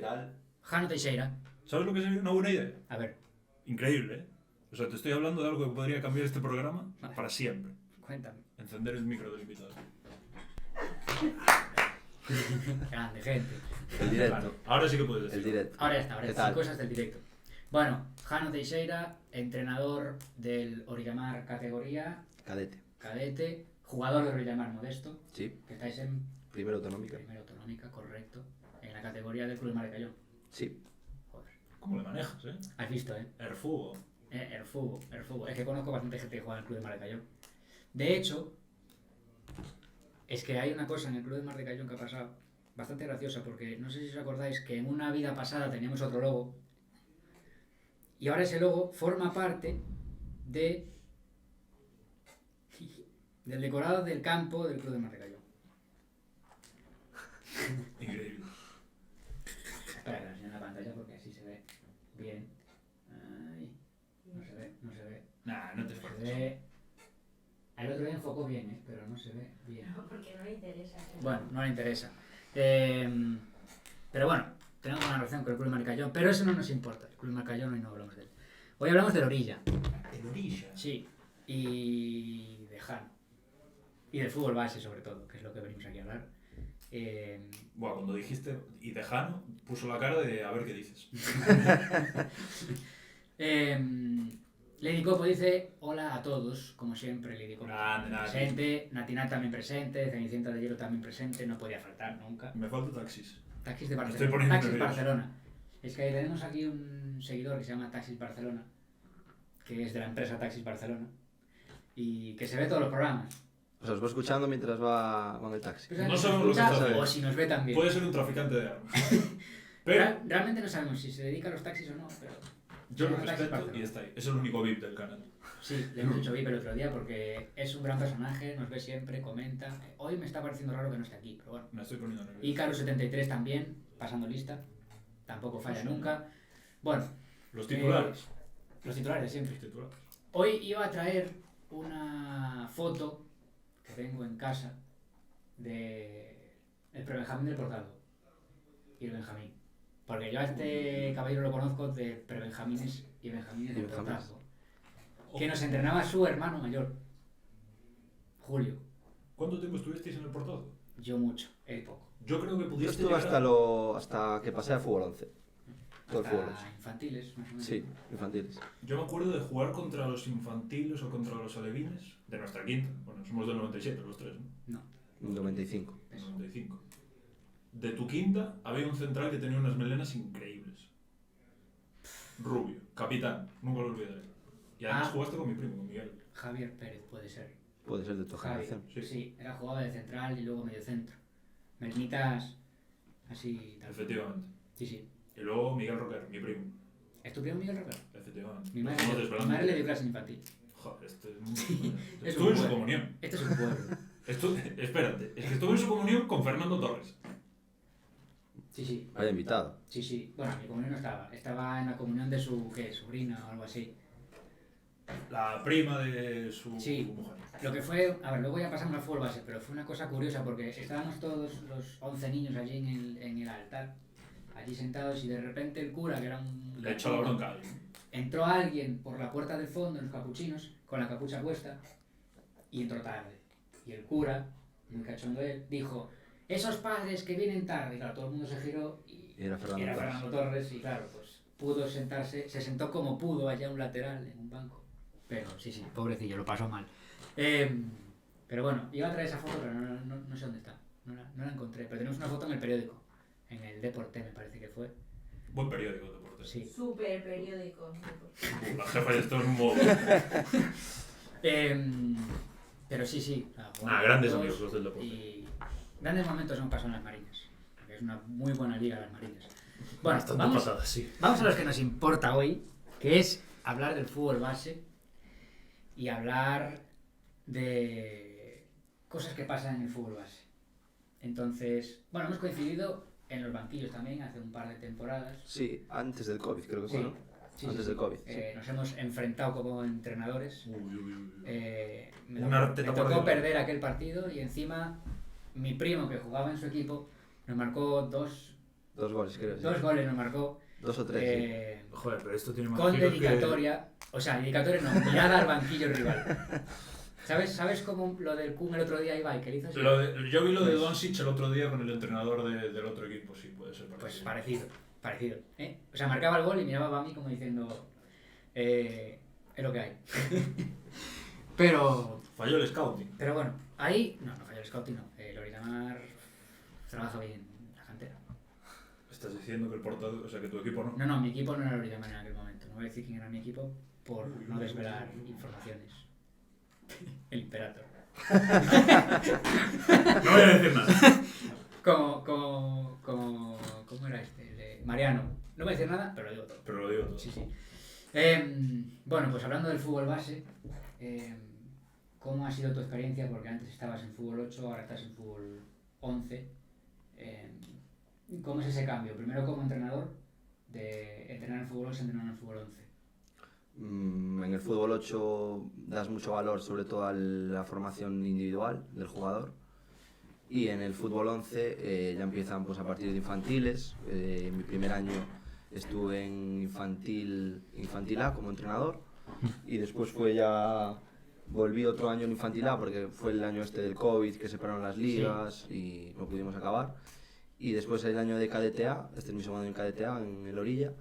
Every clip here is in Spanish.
tal. Jano Teixeira. ¿Sabes lo que sería una buena idea? A ver, Increíble, ¿eh? O sea, te estoy hablando de algo que podría cambiar este programa Vale. para siempre. cuéntame. Encender el micro del invitado. Grande, gente. El directo. Claro, ahora sí que puedes decir. El directo. Ahora ya está, ahora ¿Qué sí, tal? cosas del directo. Bueno, Jano Teixeira, entrenador del Orillamar categoría, Cadete. cadete, jugador del Orillamar modesto, Sí. que estáis en Primera autonómica. primera autonómica, correcto, en la categoría del Club de Mar de Cayón. Sí. Joder, ¿Cómo le manejas, eh? has visto, ¿eh? El fútbol. El fútbol, el fútbol. Es que conozco bastante gente que juega en el Club de Mar de Cayón. De hecho, es que hay una cosa en el Club de Mar de Cayón que ha pasado bastante graciosa, porque no sé si os acordáis que en una vida pasada teníamos otro logo, y ahora ese logo forma parte de del decorado del campo del Club de Mar de Cayón. Increíble. Espera que lo enseñe en la pantalla porque así se ve bien. Ay, no se ve, no se ve. Nah, no te Se esfuerces. ve. El otro día enfocó bien, pero no se ve bien. No, porque no le interesa. Bueno, no le interesa. Pero bueno, tenemos una relación con el Club de Mar de Cayón, pero eso no nos importa. El Club de Mar de Cayón hoy no hablamos de él. Hoy hablamos del Orilla, El orilla. sí, y de Jano. Y del fútbol base sobre todo, que es lo que venimos aquí a hablar. Bueno, cuando dijiste y de Jano, puso la cara de a ver qué dices. Lady Copo dice hola a todos, como siempre. Lady Copo Grande, Nati. presente, Natinat también presente, Cenicienta de Hielo también presente, no podía faltar nunca. Me falta taxis. Taxis de Me Barcelona. estoy poniendo Taxis nervioso. Barcelona. Es que tenemos aquí un seguidor que se llama Taxis Barcelona, que es de la empresa Taxis Barcelona, y que se ve todos los programas. O sea, os va escuchando mientras va en el taxi. Pero No si sabemos lo que escucha, está haciendo. o si nos ve también. Puede ser un traficante de armas. Pero Realmente no sabemos si se dedica a los taxis o no, pero yo lo Taxis respeto Barcelona. y está ahí. Es el único VIP del canal. sí, le hemos hecho VIP el otro día porque es un gran personaje, nos ve siempre, comenta. Hoy me está pareciendo raro que no esté aquí, pero bueno. Me estoy poniendo nervioso. Icaro73 también, pasando lista, tampoco falla nunca. Bueno, Los titulares. los titulares siempre. Los titulares. Hoy iba a traer una foto que tengo en casa de el prebenjamín del Portado y el Benjamín. Porque yo a este caballero lo conozco de prebenjamines y benjamines del Benjamines. Portado. Que nos entrenaba su hermano mayor, Julio. ¿Cuánto tiempo estuvisteis en el portado? Yo mucho, él poco. Yo creo que Yo pudiste estuve llegar hasta que pasé a fútbol 11. Todo el fútbol 11. Hasta infantiles, más o menos. Sí, infantiles. Yo me acuerdo de jugar contra los infantiles o contra los alevines de nuestra quinta. Bueno, somos del 97 los tres, ¿no? No, 95. Del 95. De tu quinta había un central que tenía unas melenas increíbles. Rubio, capitán, nunca lo olvidaré. Y además Ah. jugaste con mi primo, con Miguel. Javier Pérez puede ser. Puede ser de tu Javi, generación. Sí. sí, era jugaba de central y luego medio centro. Melnitas, así. Tal. Efectivamente. Sí, sí. Y luego Miguel Roquer, mi primo. ¿Es tu primo Miguel Roquero? Efectivamente. Mi Nos madre, estamos mi desvelando. madre le dio clase infantil. Joder, este es es Estuve en un su buen. comunión. Esto es un pueblo. Espérate, es que estuve en su comunión con Fernando Torres. Sí, sí. Vaya invitado. Sí, sí. Bueno, mi comunión no estaba. Estaba en la comunión de su, ¿qué? Sobrina o algo así. La prima de su Sí. mujer. Lo que fue, a ver, luego ya pasamos al fútbol base, pero fue una cosa curiosa porque estábamos todos los 11 niños allí en el altar, allí sentados, y de repente el cura, que era un... Le echó la bronca a alguien. Entró alguien por la puerta del fondo, en los capuchinos, con la capucha puesta, y entró tarde. Y el cura, muy cachondo él, dijo, esos padres que vienen tarde. Y claro, todo el mundo se giró y Y era Fernando era Torres. Fernando Torres, y claro, pues pudo sentarse, se sentó como pudo allá a un lateral, en un banco. Pero sí, sí, pobrecillo, lo pasó mal. Pero bueno, iba a traer esa foto, pero no sé dónde está. No la encontré, pero tenemos una foto en el periódico, en el Deporte me parece que fue. Buen periódico de deportes. Sí. Súper periódico. La jefa de esto es un modo. Pero sí, sí. Grandes todos, amigos los del deporte. Y grandes momentos hemos pasado en las Marinas. Que es una muy buena liga las Marinas. Bueno, Bastante vamos, pasada, sí. vamos a lo que nos importa hoy, que es hablar del fútbol base y hablar de cosas que pasan en el fútbol base. Entonces, bueno, hemos coincidido en los banquillos también hace un par de temporadas. Sí, antes del COVID creo que fue, Sí. ¿no? Sí, Antes sí, del sí. COVID. Sí. Nos hemos enfrentado como entrenadores. Uy, uy, uy, uy. Me Un arte me por tocó Dios. perder aquel partido y encima mi primo que jugaba en su equipo nos marcó 2 goles, creo. Sí. 2 goles nos marcó. 2 o 3. Joder, pero esto tiene más Con giros dedicatoria, o sea, dedicatoria no, mirada al banquillo rival. ¿Sabes cómo lo del Kun el otro día iba y que le hizo así? Yo vi lo de Doncic el otro día con el entrenador del otro equipo, sí, puede ser Pues parecido. parecido. O sea, marcaba el gol y miraba a mí como diciendo, es lo que hay. Pero Falló el scouting. bueno, ahí, no falló el scouting, no. Loridamar trabaja bien la cantera. Estás diciendo que el portador, o sea, que tu equipo no. No, mi equipo no era Loridamar en aquel momento. No voy a decir quién era mi equipo por no desvelar informaciones. El Imperator. No voy a decir nada. ¿Cómo era este? El de Mariano. No voy a decir nada, pero lo digo todo. Pero lo digo todo. Sí. Bueno, pues hablando del fútbol base, ¿cómo ha sido tu experiencia? Porque antes estabas en fútbol 8, ahora estás en fútbol 11. ¿Cómo es ese cambio? Primero como entrenador, de entrenar en fútbol 11 a entrenar en fútbol 11. En el fútbol 8 das mucho valor sobre todo a la formación individual del jugador. Y en el fútbol 11 ya empiezan pues, a partir de infantiles. En mi primer año estuve en infantil A como entrenador y después volví otro año en infantil A porque fue el año este del COVID que se pararon las ligas y no pudimos acabar. Y después el año de KDTA, este es mi segundo año en KDTA, en el Orilla.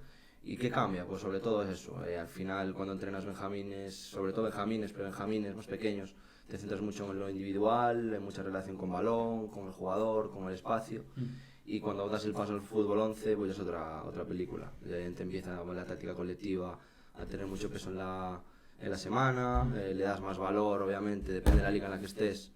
¿Y qué cambia? Pues sobre todo es eso. Al final cuando entrenas benjamines, sobre todo benjamines, pero benjamines más pequeños, te centras mucho en lo individual, en mucha relación con balón, con el jugador, con el espacio. Y cuando das el paso al fútbol 11, pues ya es otra película. Te empieza la táctica colectiva a tener mucho peso en la semana, le das más valor, obviamente, depende de la liga en la que estés,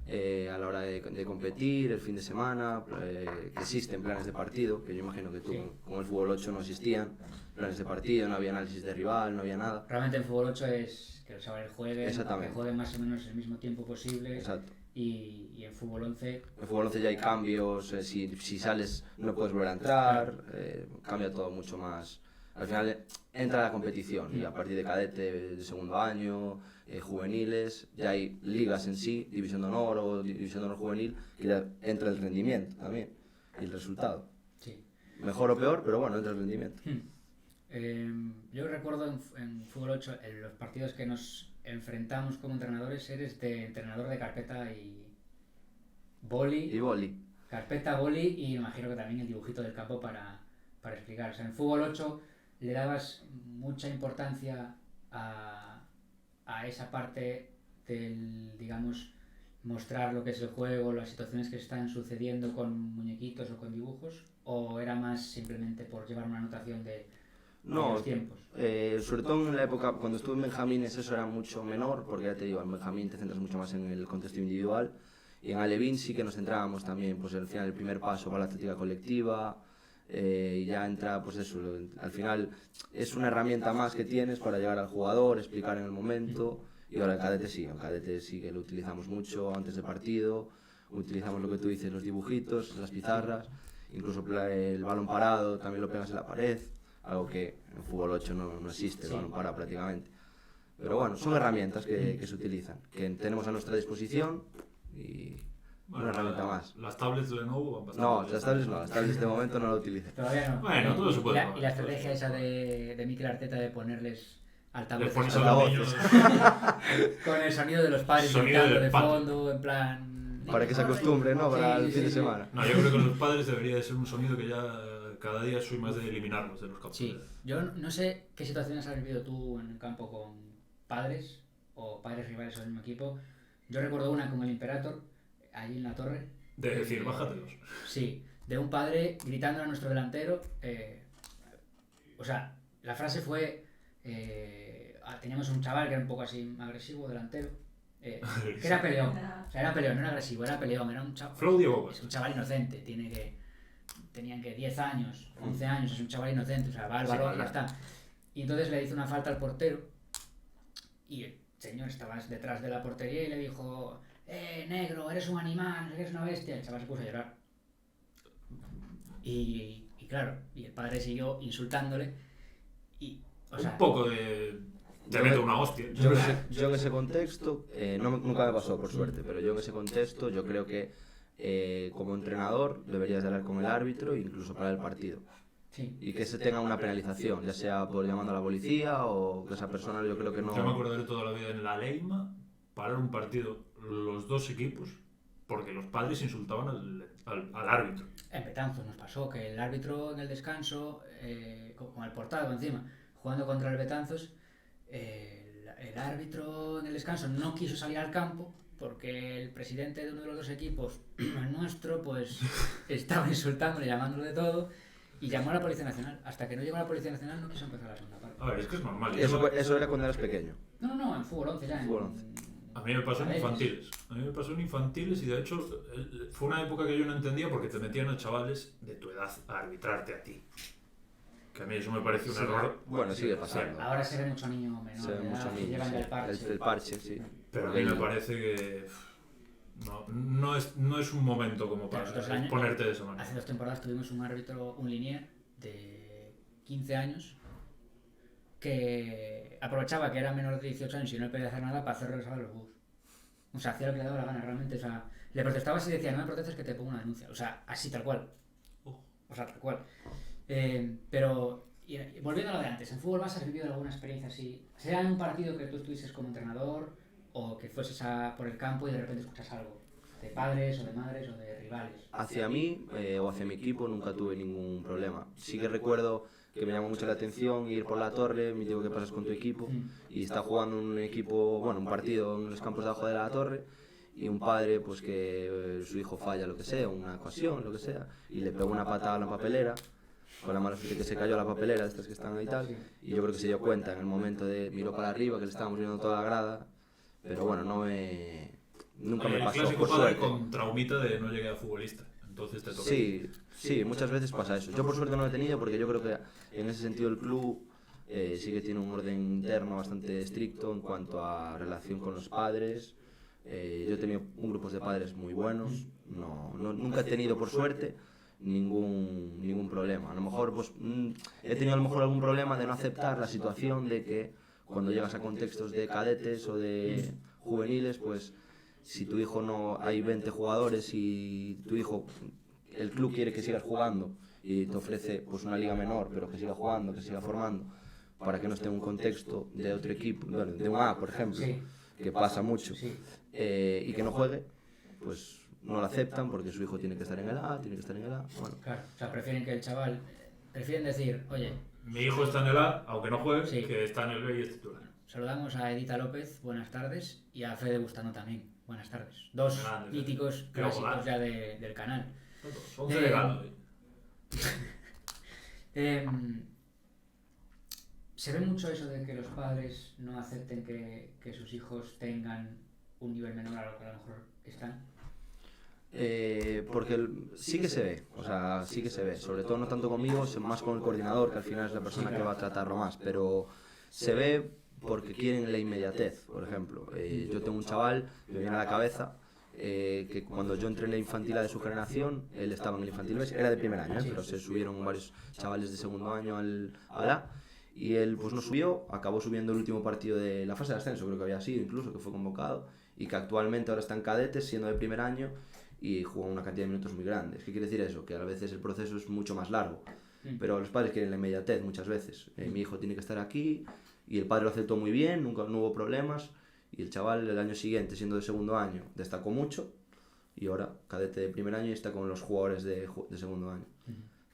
a la hora de competir, el fin de semana, que existen planes de partido, que yo imagino que tú, con el fútbol 8 no existían planes de partido, no había análisis de rival, no había nada. Realmente en fútbol 8 es que los chavales jueguen, que Exactamente. jueguen más o menos el mismo tiempo posible. Exacto. Y en fútbol 11 En fútbol 11 ya hay cambios, si sales no puedes volver a entrar, cambia todo mucho más. Al final entra la competición y a partir de cadete de segundo año, juveniles, ya hay ligas en sí, división de honor o división de honor juvenil, que ya entra el rendimiento también y el resultado. sí. Mejor o peor, pero bueno, entra el rendimiento. Yo recuerdo en fútbol 8, en los partidos que nos enfrentamos como entrenadores, eres de entrenador de carpeta y boli. Y boli. Carpeta, boli y me imagino que también el dibujito del campo para explicar. O sea, en fútbol 8 le dabas mucha importancia a esa parte del, digamos, mostrar lo que es el juego, las situaciones que están sucediendo con muñequitos o con dibujos, o era más simplemente por llevar una anotación de los tiempos. Sobre todo en la época, cuando estuve en Benjamines eso era mucho menor, porque ya te digo, en Benjamín te centras mucho más en el contexto individual, y en Alevín sí que nos centrábamos también, pues al final el primer paso para la táctica colectiva, y ya entra, pues eso, al final es una herramienta más que tienes para llegar al jugador, explicar en el momento, y ahora en cadete sí que lo utilizamos mucho antes de partido, utilizamos lo que tú dices, los dibujitos, las pizarras, incluso el balón parado también lo pegas en la pared, algo que en fútbol 8 no existe, el balón parado prácticamente. Pero bueno, son herramientas que se utilizan, que tenemos a nuestra disposición y una herramienta más. Las tablets Lenovo van bastante No, bien. las tablets de momento no lo utilizo. Todavía no. Bueno, todo se puede. Y la estrategia esa de Mikel Arteta de ponerles Les altavoces pones con, a los altavoces. niños. con el sonido de los padres Sonido gritando del de patio. fondo, en plan... Para que se acostumbre, ¿no? Para Sí, el fin de sí. semana. No, yo creo que los padres debería de ser un sonido que ya cada día soy más de eliminarlos de los campos. Sí, yo no sé qué situaciones has vivido tú en el campo con padres o padres rivales del mismo equipo. Yo recuerdo una con el Imperator, allí en la torre. De decir, bájatelos. Sí, de un padre gritando a nuestro delantero. O sea, la frase fue... teníamos un chaval que era un poco así agresivo, delantero. Que era peleón. O sea, era peleón, no era agresivo, era peleón. Era un chaval... Flow Diego Es un chaval inocente, tenían que 10 años, 11 años, es un chaval inocente, o sea, va al balón y ya está. Y entonces le hizo una falta al portero y el señor estaba detrás de la portería y le dijo, negro, eres un animal, eres una bestia. El chaval se puso a llorar. Y claro, y el padre siguió insultándole y, o sea, un poco de... Te meto una hostia. Yo en ese contexto, nunca me pasó por suerte, pero yo en ese contexto yo creo que como entrenador deberías de hablar con el árbitro e incluso parar el partido. Sí. Y que se tenga una penalización, ya sea por llamando a la policía o que esa persona, yo creo que no... Yo me acordaré toda la vida en la Leima parar un partido los dos equipos porque los padres insultaban al árbitro. En Betanzos nos pasó que el árbitro en el descanso, con el portado encima, jugando contra el Betanzos, el árbitro en el descanso no quiso salir al campo porque el presidente de uno de los dos equipos, el nuestro, pues estaba insultándole, llamándolo de todo, y llamó a la Policía Nacional. Hasta que no llegó la Policía Nacional no quiso empezar la segunda parte. A ver, es que es normal. Eso era cuando eras pequeño. No, en fútbol 11 ya. Fútbol 11. A mí me pasó en infantiles. A mí me pasó en infantiles y de hecho fue una época que yo no entendía porque te metían a chavales de tu edad a arbitrarte a ti. Que a mí eso me parece un error. Bueno, sigue pasando. Ahora se ve mucho niño menor Se de ve edad mucho que niño, llevan sí. ya el parche. El parche, sí. Pero a mí me parece que no es un momento como para Nosotros el año- ponerte de esa manera. Hace 2 temporadas tuvimos un árbitro, un linier de 15 años que aprovechaba que era menor de 18 años y no le podía hacer nada para hacer regresar a los bus. O sea, hacía lo que le daba la gana realmente. O sea, le protestabas y decía, no me protestes que te pongo una denuncia. O sea, así tal cual. O sea, tal cual. Pero, y volviendo a lo de antes, ¿en fútbol base has vivido alguna experiencia así? ¿Sea en un partido que tú estuvieses como entrenador o que fueses por el campo y de repente escuchas algo? ¿De padres o de madres o de rivales? Hacia mí o hacia mi equipo nunca tuve ningún problema. Sí que recuerdo que me llamó mucho la atención ir por la torre, me digo qué pasas con tu equipo, y está jugando un equipo, bueno, un partido en los campos de abajo de la torre, y un padre, pues que su hijo falla lo que sea, una ocasión, lo que sea, y le pegó una patada a la papelera, con la mala suerte que se cayó a la papelera, estas que están ahí y tal, y yo creo que se dio cuenta en el momento miró para arriba, que le estábamos viendo toda la grada, pero bueno, nunca me El pasó, clásico por padre suerte. con traumita de no llegué a futbolista. Entonces te toca. Sí, muchas veces pasa eso. Yo por suerte no lo he tenido porque yo creo que en ese sentido el club sí que tiene un orden interno bastante estricto en cuanto a relación con los padres. Yo he tenido grupos de padres muy buenos, nunca he tenido por suerte ningún problema. A lo mejor pues, he tenido algún problema de no aceptar la situación de que cuando llegas a contextos de cadetes o de juveniles, pues si tu hijo no hay 20 jugadores y tu hijo, el club quiere que sigas jugando y te ofrece pues una liga menor, pero que siga jugando, que siga formando, para que no esté en un contexto de otro equipo, bueno, de un A, por ejemplo, Sí. que pasa mucho, Sí. y que no juegue, pues no lo aceptan porque su hijo tiene que estar en el A, tiene que estar en el A, bueno. Claro, o sea, prefieren que el chaval, prefieren decir, oye, Mi hijo está en el A, aunque no juegue, Sí. que está en el B y es titular. saludamos a Edita López, buenas tardes, y a Fede Bustano también, buenas tardes. Dos Grandes, míticos Qué clásicos golazo. ya del canal. 11 de galo. Se ve mucho eso de que los padres no acepten que sus hijos tengan un nivel menor a lo que a lo mejor están. Porque sí que se ve, o sea, sí que se ve, sobre todo no tanto conmigo, más con el coordinador, que al final es la persona que va a tratarlo más, pero se ve porque quieren la inmediatez, por ejemplo. Yo tengo un chaval, me viene a la cabeza, que cuando yo entré en la infantil A de su generación, él estaba en el infantil B, era de primer año, pero se subieron varios chavales de segundo año al A, y él pues no subió, acabó subiendo el último partido de la fase de ascenso, creo que había sido incluso, que fue convocado, y que actualmente ahora está en cadetes, siendo de primer año, y juega una cantidad de minutos muy grandes. ¿Qué quiere decir eso? Que a veces el proceso es mucho más largo, pero los padres quieren la inmediatez muchas veces. Mi hijo tiene que estar aquí, y el padre lo aceptó muy bien, nunca no hubo problemas, y el chaval el año siguiente, siendo de segundo año, destacó mucho, y ahora cadete de primer año y está con los jugadores de segundo año.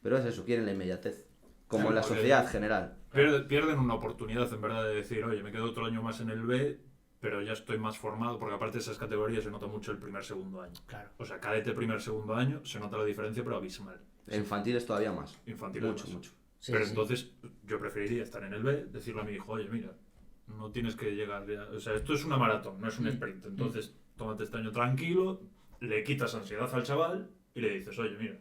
Pero es eso, quieren la inmediatez, como Sí, en la porque sociedad general. Pierden una oportunidad en verdad de decir, oye, me quedo otro año más en el B, pero ya estoy más formado, porque aparte de esas categorías se nota mucho el segundo año. Claro. O sea, cadete segundo año se nota la diferencia, pero abismal. En infantiles todavía más. Infantil Mucho, además. mucho. Sí, Pero sí. entonces yo preferiría estar en el B, decirle a mi hijo, oye, mira, no tienes que llegar ya. O sea, esto es una maratón, no es un sprint. Entonces, tómate este año tranquilo, le quitas ansiedad al chaval y le dices, oye, mira,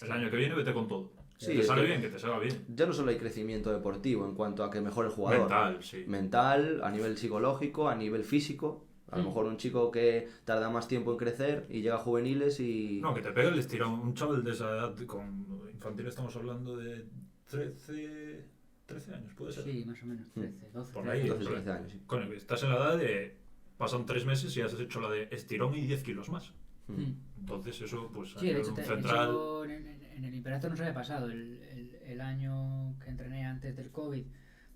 el año que viene vete con todo. Sí, te es sale que- bien, que te salga bien. Ya no solo hay crecimiento deportivo en cuanto a que mejore el jugador. Mental, sí. Mental, a nivel psicológico, a nivel físico. A lo mejor un chico que tarda más tiempo en crecer y llega a juveniles y... No, que te pegue el estirón. Un chaval de esa edad, con infantil estamos hablando de 13 años, puede ser. Sí, más o menos, 13, 12. Por ahí. 12, 13 años, sí. Coño, que estás en la edad de... Pasan 3 meses y has hecho la de estirón y 10 kilos más. Entonces eso, pues a Sí, de nivel hecho, un central... en el Imperator nos había pasado. El año que entrené antes del COVID,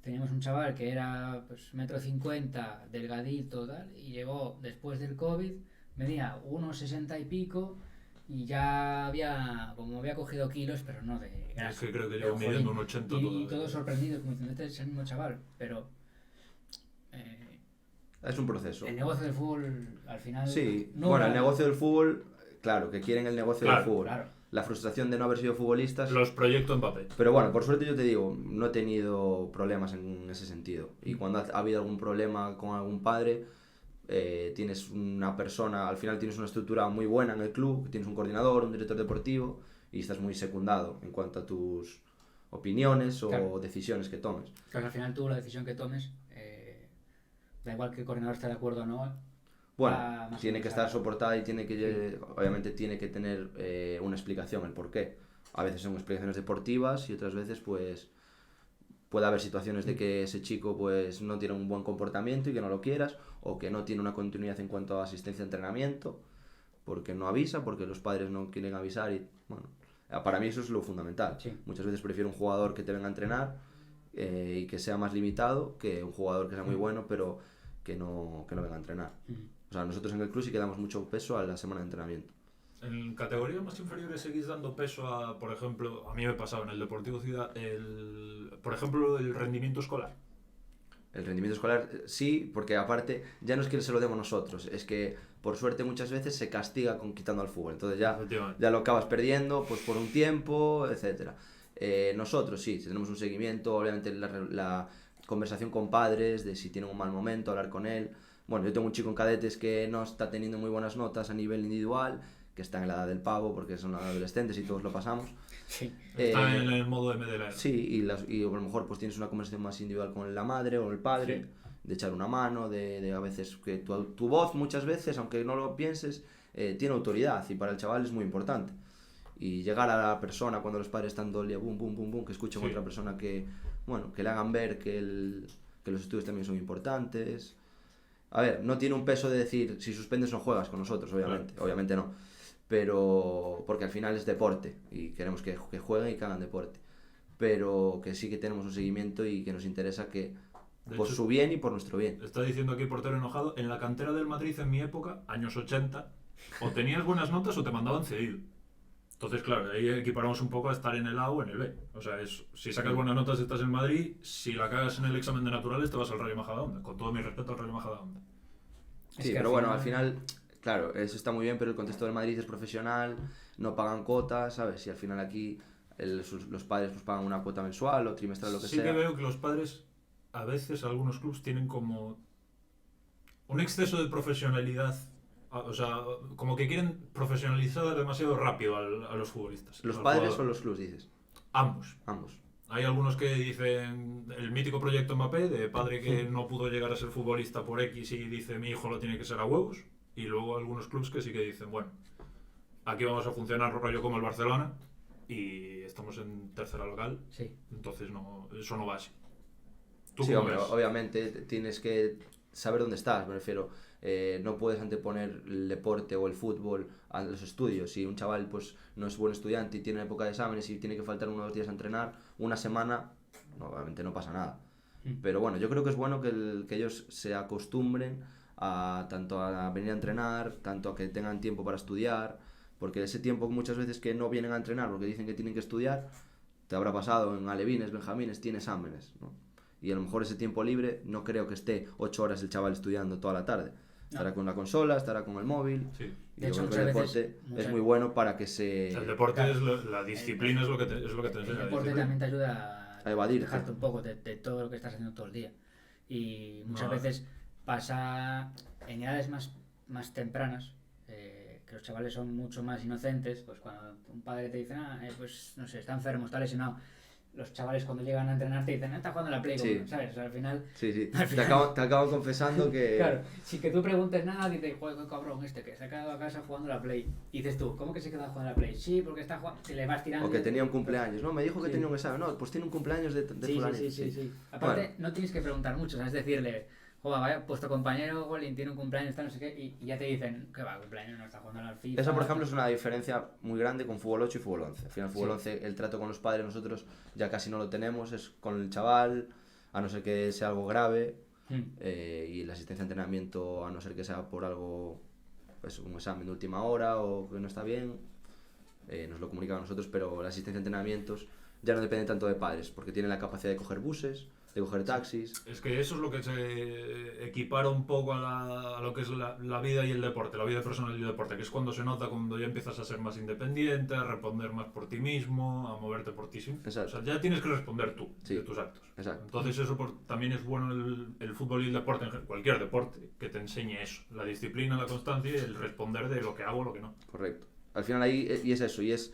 teníamos un chaval que era pues 1,50 m, delgadito, tal, y llegó después del COVID, medía 1,60 y pico, y ya había cogido kilos, pero no de grasa. Es que creo que Pero, llevo midiendo jolín, un 80 y todavía. todos sorprendidos, como diciendo, este es el mismo chaval, pero Es un proceso. el negocio del fútbol, al final... Sí, no bueno, va- el negocio del fútbol, claro, que quieren el negocio Claro, del fútbol. Claro. La frustración de no haber sido futbolistas. Los proyectos Mbappé. Pero bueno, por suerte yo te digo, no he tenido problemas en ese sentido. Y cuando ha habido algún problema con algún padre, tienes una persona, al final tienes una estructura muy buena en el club, tienes un coordinador, un director deportivo y estás muy secundado en cuanto a tus opiniones o Claro. decisiones que tomes. Claro, al final tú la decisión que tomes, da igual que el coordinador esté de acuerdo o no. Bueno, más tiene o que menos estar algo. soportada y tiene que, obviamente tiene que tener una explicación, el por qué. A veces son explicaciones deportivas y otras veces pues puede haber situaciones de que ese chico pues no tiene un buen comportamiento y que no lo quieras, o que no tiene una continuidad en cuanto a asistencia a entrenamiento, porque no avisa, porque los padres no quieren avisar y bueno, para mí eso es lo fundamental. Sí. Muchas veces prefiero un jugador que te venga a entrenar y que sea más limitado que un jugador que sea muy bueno pero que no venga a entrenar. O sea, nosotros en el club sí que damos mucho peso a la semana de entrenamiento. En categorías más inferiores seguís dando peso a, por ejemplo, a mí me pasaba en el Deportivo Ciudad, por ejemplo, el rendimiento escolar. El rendimiento escolar sí, porque aparte ya no es que se lo demos nosotros, es que por suerte muchas veces se castiga con quitando al fútbol, entonces Efectivamente. ya lo acabas perdiendo pues por un tiempo, etcétera. Nosotros sí, si tenemos un seguimiento, obviamente la conversación con padres, de si tienen un mal momento, hablar con él. Bueno, yo tengo un chico en cadetes que no está teniendo muy buenas notas a nivel individual, que está en la edad del pavo porque son adolescentes y todos lo pasamos. Sí. Está en el modo M de la era. Sí, y a lo mejor pues tienes una conversación más individual con la madre o el padre, de echar una mano, de a veces que tu voz muchas veces, aunque no lo pienses, tiene autoridad y para el chaval es muy importante. Y llegar a la persona cuando los padres están todo el día, boom, boom, boom, boom, que escuchen a otra persona que, bueno, que le hagan ver que los estudios también son importantes. A ver, no tiene un peso de decir, si suspendes no juegas con nosotros, obviamente, obviamente no. Pero porque al final es deporte y queremos que jueguen y que hagan deporte. Pero que sí que tenemos un seguimiento y que nos interesa que De por hecho, su bien y por nuestro bien. Está diciendo aquí el portero enojado, en la cantera del Madrid en mi época, años 80, o tenías buenas notas o te mandaban cedido. Entonces, claro, ahí equiparamos un poco a estar en el A o en el B. O sea, si sacas buenas notas estás en Madrid, si la cagas en el examen de naturales te vas al Rayo Majadahonda. Con todo mi respeto al Rayo Majadahonda. Es Sí, que pero bueno, al final, claro, eso está muy bien, pero el contexto del Madrid es profesional, no pagan cuotas, ¿sabes? Y al final aquí los padres pues pagan una cuota mensual o trimestral, lo que Sí sea. que veo que los padres, a veces, algunos clubs tienen como un exceso de profesionalidad. O sea, como que quieren profesionalizar demasiado rápido a los futbolistas. ¿Los al padres jugador. o los clubs dices? Ambos. Ambos. Hay algunos que dicen el mítico proyecto Mbappé, de padre que no pudo llegar a ser futbolista por X y dice mi hijo lo tiene que ser a huevos. Y luego algunos clubs que sí que dicen, bueno, aquí vamos a funcionar rollo como el Barcelona y estamos en tercera local, Sí. entonces no, eso no va así. ¿Tú Sí, cómo hombre, ves? obviamente tienes que saber dónde estás, me refiero. No puedes anteponer el deporte o el fútbol a los estudios. Si un chaval pues no es buen estudiante y tiene época de exámenes y tiene que faltar 1 o 2 días a entrenar, una semana, no, obviamente no pasa nada. Pero bueno, yo creo que es bueno que ellos se acostumbren a tanto a venir a entrenar, tanto a que tengan tiempo para estudiar, porque ese tiempo muchas veces que no vienen a entrenar porque dicen que tienen que estudiar, te habrá pasado en alevines, benjamines, tiene exámenes, ¿no? Y a lo mejor ese tiempo libre no creo que esté 8 horas el chaval estudiando toda la tarde. Estará con la consola, estará con el móvil. Sí. Y De yo hecho, creo que el muchas deporte veces- es muy bueno para que se... El deporte Claro. es la disciplina, es lo que te El enseña. la deporte disciplina. también te ayuda A evadirte. dejarte un poco de todo lo que estás haciendo todo el día. Y muchas No. veces pasa en edades más tempranas, que los chavales son mucho más inocentes, pues cuando un padre te dice, pues no sé, está enfermo, está lesionado. Los chavales cuando llegan a entrenar te dicen, está jugando a la Play, Sí. como, ¿sabes? O sea, al final, Sí, sí. Al Te final- acabo confesando que... claro, sin que tú preguntes nada, dice, joder, qué cabrón este, que se ha quedado a casa jugando a la Play. Y dices tú, ¿cómo que se ha quedado jugando a la Play? Sí, porque está jugando, te le vas tirando. O que tenía un cumpleaños. No, me dijo que Sí. tenía un examen. No, pues tiene un cumpleaños de Sí, fulanito. sí. Aparte, Bueno. no tienes que preguntar mucho, ¿sabes? Decirle, joder, vaya, pues tu compañero Golin tiene un cumpleaños, tal, no sé qué, y ya te dicen que va, cumpleaños no está jugando a la FIFA. Esa, por ejemplo, es una diferencia muy grande con fútbol 8 y fútbol 11. Al final, fútbol Sí. 11, el trato con los padres, nosotros ya casi no lo tenemos, es con el chaval, a no ser que sea algo grave, y la asistencia a entrenamiento, a no ser que sea por algo, pues un examen de última hora o que no está bien, nos lo comunican a nosotros, pero la asistencia a entrenamientos ya no depende tanto de padres, porque tienen la capacidad de coger buses, de coger taxis. Es que eso es lo que se equipara un poco a lo que es la vida y el deporte, la vida personal y el deporte, que es cuando se nota cuando ya empiezas a ser más independiente, a responder más por ti mismo, a moverte por ti mismo. Exacto. O sea, ya tienes que responder tú Sí. de tus actos. Exacto. Entonces eso también es bueno el fútbol y el deporte, cualquier deporte, que te enseñe eso, la disciplina, la constancia y el responder de lo que hago o lo que no. Correcto. Al final ahí, y es eso, y es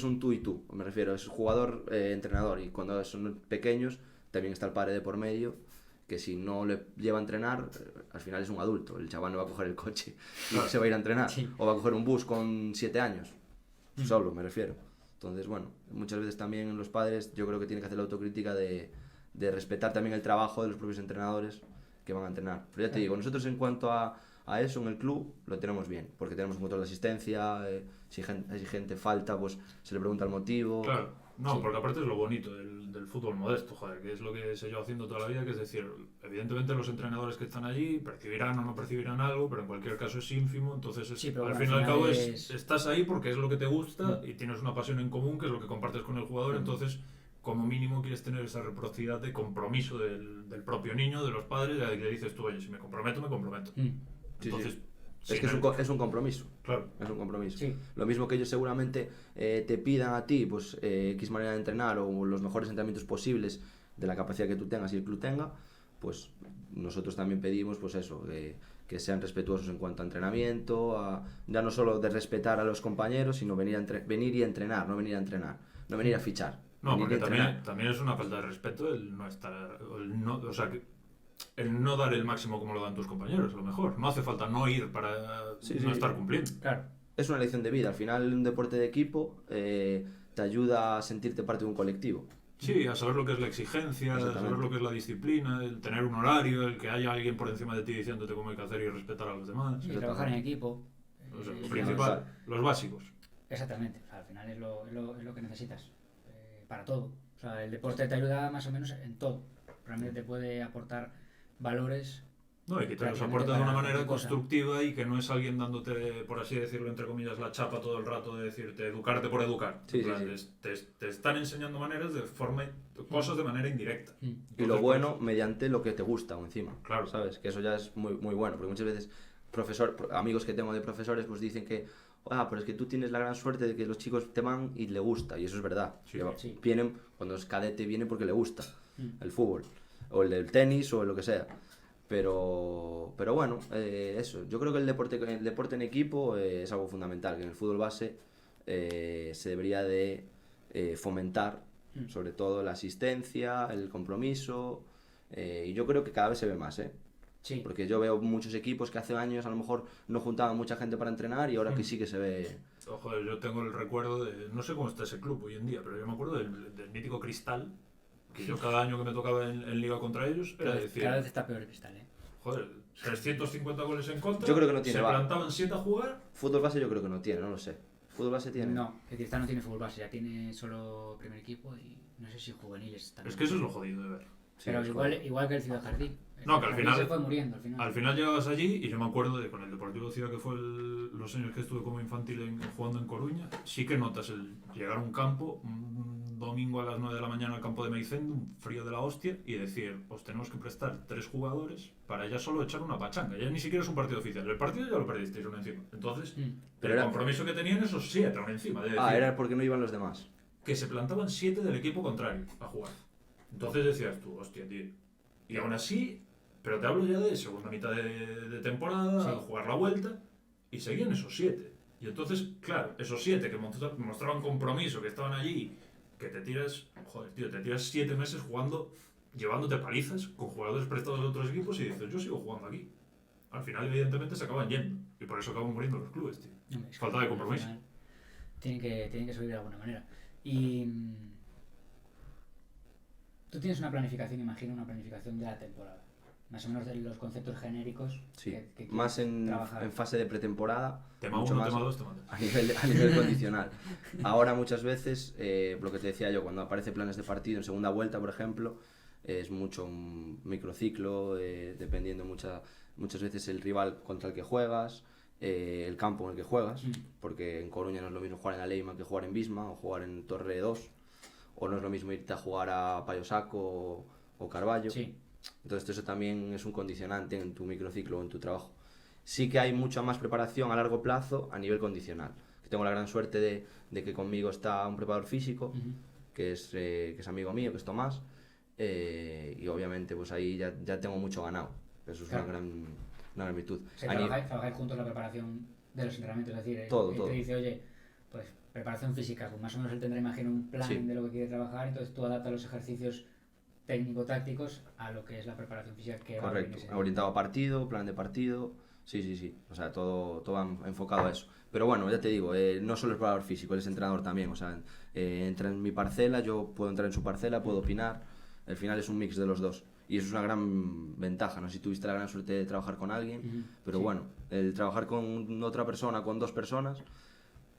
un tú y tú, me refiero, es jugador, entrenador, y cuando son pequeños también está el padre de por medio, que si no le lleva a entrenar, al final es un adulto, el chaval no va a coger el coche y Claro. se va a ir a entrenar, Sí. o va a coger un bus con 7 años, solo, me refiero. Entonces, bueno, muchas veces también los padres, yo creo que tienen que hacer la autocrítica de respetar también el trabajo de los propios entrenadores que van a entrenar. Pero ya te digo, nosotros en cuanto a eso en el club lo tenemos bien, porque tenemos un control de asistencia, si gente falta, pues se le pregunta el motivo. Claro, no, Sí. porque aparte es lo bonito del fútbol modesto, joder, que es lo que se lleva haciendo toda la vida, que es decir, evidentemente los entrenadores que están allí percibirán o no percibirán algo, pero en cualquier caso es ínfimo, entonces Sí, pero al bueno, fin y al al cabo final estás ahí porque es lo que te gusta y tienes una pasión en común, que es lo que compartes con el jugador, entonces como mínimo quieres tener esa reciprocidad de compromiso del propio niño, de los padres, y le dices tú, oye, si me comprometo, me comprometo. Sí, Entonces, Es que es un compromiso. Claro. Es un compromiso. Sí. Lo mismo que ellos seguramente te pidan a ti, pues, X manera de entrenar o los mejores entrenamientos posibles de la capacidad que tú tengas y el club tenga, pues nosotros también pedimos, pues eso, que sean respetuosos en cuanto a entrenamiento, ya no solo de respetar a los compañeros, sino venir y entrenar, no venir a entrenar, no venir a fichar. No, venir porque y entrenar. también es una falta de respeto el no estar, o sea, el no dar el máximo como lo dan tus compañeros, a lo mejor. No hace falta no ir para Sí, no sí. estar cumpliendo. Claro. Es una lección de vida. Al final, un deporte de equipo te ayuda a sentirte parte de un colectivo. Sí, a saber lo que es la exigencia, a saber Exactamente. lo que es la disciplina, el tener un horario, el que haya alguien por encima de ti diciéndote cómo hay que hacer y respetar a los demás. Y trabajar en equipo. O sea, lo y principal, los básicos. Exactamente, o sea, al final es lo que necesitas para todo. O sea, el deporte te ayuda más o menos en todo. Realmente te puede aportar valores. No, y que te los Prácticamente aporta de una para manera cualquier cosa. constructiva y que no es alguien dándote, por así decirlo, entre comillas, la chapa todo el rato de decirte educarte por educar. Sí, En plan, sí, sí. te están enseñando maneras de forma, cosas de manera indirecta. Y Entonces, lo bueno pues, mediante lo que te gusta o encima. Claro. ¿Sabes? Que eso ya es muy, muy bueno. Porque muchas veces amigos que tengo de profesores pues dicen que pero es que tú tienes la gran suerte de que los chicos te van y le gusta. Y eso es verdad. Sí. Que Sí. Vienen, cuando es cadete, viene porque le gusta el fútbol. O el del tenis o lo que sea. Pero bueno, eso. Yo creo que el deporte en equipo es algo fundamental. Que en el fútbol base se debería de fomentar sobre todo la asistencia, el compromiso, y yo creo que cada vez se ve más, Sí, porque yo veo muchos equipos que hace años a lo mejor no juntaban mucha gente para entrenar y ahora que sí que se ve. Ojo, yo tengo el recuerdo de, no sé cómo está ese club hoy en día, pero yo me acuerdo del mítico Cristal, que yo cada año que me tocaba en liga contra ellos, era decir, cada vez está peor el Cristal, ¿eh? joder, 350 goles en contra, Yo creo que no tiene se VAR. plantaban 7 a jugar. Fútbol base yo creo que no tiene, no lo sé. Fútbol base tiene. No, el Cristal no tiene fútbol base, ya tiene solo primer equipo y no sé si juveniles también. Es que eso es lo jodido de ver. Sí, Pero es igual que el Ciudad Jardín. El No, que al Jardín final- se fue muriendo al final. Al final llegabas allí y yo me acuerdo de con el Deportivo Ciudad, que fue los años que estuve como infantil jugando en Coruña, sí que notas el llegar a un campo, un domingo a las 9 de la mañana al campo de Meicendo, un frío de la hostia, y decir, os tenemos que prestar 3 jugadores para ya solo echar una pachanga. Ya ni siquiera es un partido oficial, el partido ya lo perdisteis uno encima. Entonces, Pero el era- compromiso que tenían esos 7 aún encima, de decir, Era porque no iban los demás. que se plantaban 7 del equipo contrario a jugar. Entonces decías tú, hostia, tío. Y aún así, pero te hablo ya de segunda mitad de temporada, Sí. a jugar la vuelta, y seguían esos 7. Y entonces, claro, esos 7 que mostraban compromiso, que estaban allí, que te tiras, joder, tío, te tiras 7 meses jugando, llevándote palizas con jugadores prestados de otros equipos y dices, yo sigo jugando aquí. Al final, evidentemente, se acaban yendo. Y por eso acaban muriendo los clubes, tío. Hombre, es que Falta de al compromiso. final Tienen que subir de alguna manera. Y tú tienes una planificación, imagino, una planificación de la temporada, más o menos de los conceptos genéricos Sí, que más quieres en trabajar. fase de pretemporada, Tema mucho 1, más tema 2, tema 3. a nivel condicional. Ahora muchas veces, lo que te decía yo, cuando aparece planes de partido en segunda vuelta, por ejemplo, es mucho un microciclo, dependiendo muchas veces el rival contra el que juegas, el campo en el que juegas, porque en Coruña no es lo mismo jugar en Aleima que jugar en Bisma o jugar en Torre 2, o no es lo mismo irte a jugar a Payo Saco o Carballo. Sí, Entonces eso también es un condicionante en tu microciclo o en tu trabajo. Sí que hay mucha más preparación a largo plazo a nivel condicional. Tengo la gran suerte de que conmigo está un preparador físico, que es amigo mío, que es Tomás, y obviamente pues ahí ya tengo mucho ganado. Eso es Claro. una gran virtud. se A ni- trabajáis juntos la preparación de los entrenamientos, es decir, Todo, él todo. te dice, oye, pues preparación física, pues más o menos él tendrá, imagino, un plan Sí. de lo que quiere trabajar, entonces tú adaptas los ejercicios técnico-tácticos a lo que es la preparación física que va a haber en Correcto, ese día. orientado a partido, plan de partido, sí, o sea, todo va enfocado a eso. Pero bueno, ya te digo, no solo es preparador físico, él es entrenador también, o sea, entra en mi parcela, yo puedo entrar en su parcela, puedo opinar, al final es un mix de los dos. Y eso es una gran ventaja, no sé si tuviste la gran suerte de trabajar con alguien, pero Sí. bueno, el trabajar con otra persona, con dos personas,